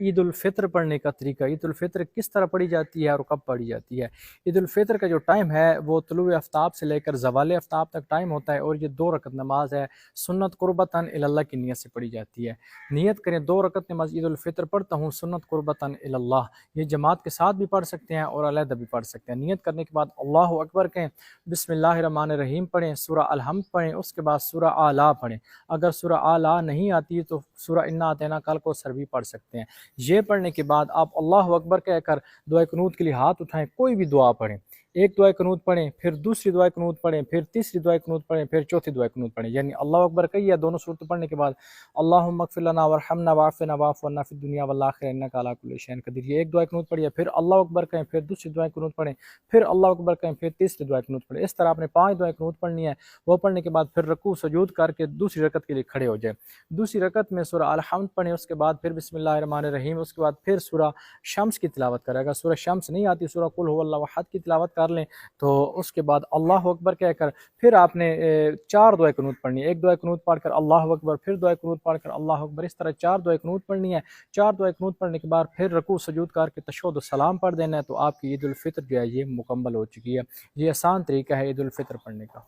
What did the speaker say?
عید الفطر پڑھنے کا طریقہ، عید الفطر کس طرح پڑھی جاتی ہے اور کب پڑھی جاتی ہے۔ عید الفطر کا جو ٹائم ہے وہ طلوع آفتاب سے لے کر زوال آفتاب تک ٹائم ہوتا ہے، اور یہ 2 رکعت نماز ہے، سنت قربتاً اللہ کی نیت سے پڑھی جاتی ہے۔ نیت کریں 2 رکعت نماز عید الفطر پڑھتا ہوں سنت قربتاً اللہ، یہ جماعت کے ساتھ بھی پڑھ سکتے ہیں اور علیحدہ بھی پڑھ سکتے ہیں۔ نیت کرنے کے بعد اللہ اکبر کہیں، بسم اللہ الرحمن الرحیم پڑھیں، سورہ الحمد پڑھیں، اس کے بعد سورہ اعلیٰ پڑھیں۔ اگر سورہ اعلیٰ نہیں آتی تو سورہ انا اعطیناک الکوثر بھی پڑھ سکتے ہیں۔ یہ پڑھنے کے بعد آپ اللہ اکبر کہہ کر دعائے قنوت کے لیے ہاتھ اٹھائیں، کوئی بھی دعا پڑھیں، ایک دعائے قنوت پڑھیں، پھر دوسری دعائے قنوت پڑھیں، پھر تیسری دعائے قنوت پڑھیں، پھر چوتھی دعائے قنوت پڑھیں، یعنی اللہ اکبر کہیے دونوں صورتیں پڑھنے کے بعد اللہم اغفر لنا وارحمنا وعافنا واعف عنا فی الدنیا والآخرہ انک علی کل شیء قدیر، یہ ایک دعائے قنوت پڑھیے، پھر اللہ اکبر کہیں، پھر دوسری دعائے قنوت پڑھیں، پھر اللہ اکبر کہیں، پھر تیسری دعائے قنوت پڑھیں۔ اس طرح آپ نے 5 دعائے قنوت پڑھنی ہے۔ وہ پڑھنے کے بعد پھر رکوع سجود کر کے دوسری رکعت کے لیے کھڑے ہو جائیں۔ دوسری رکعت میں سورہ الحمد پڑھیں، اس کے بعد پھر بسم اللہ الرحمن الرحیم، اس کے بعد پھر سورہ شمس کی تلاوت کرے گا۔ سورہ شمس نہیں آتی، سورہ قل هو اللہ احد کی تلاوت کر لیں، تو اس کے بعد اللہ اکبر کہہ کر پھر آپ نے 4 دعائے قنوت پڑھنی ہے، ایک دعائے قنوت پڑھ کر اللہ اکبر، پھر دعائے قنوت پڑھ کر اللہ اکبر، اس طرح 4 دعائے قنوت پڑھنی ہے۔ 4 دعائے قنوت پڑھنے کے بعد پھر رکوع سجود کر کے تشہد و سلام پڑھ دینا ہے، تو آپ کی عید الفطر جو ہے یہ مکمل ہو چکی ہے۔ یہ آسان طریقہ ہے عید الفطر پڑھنے کا۔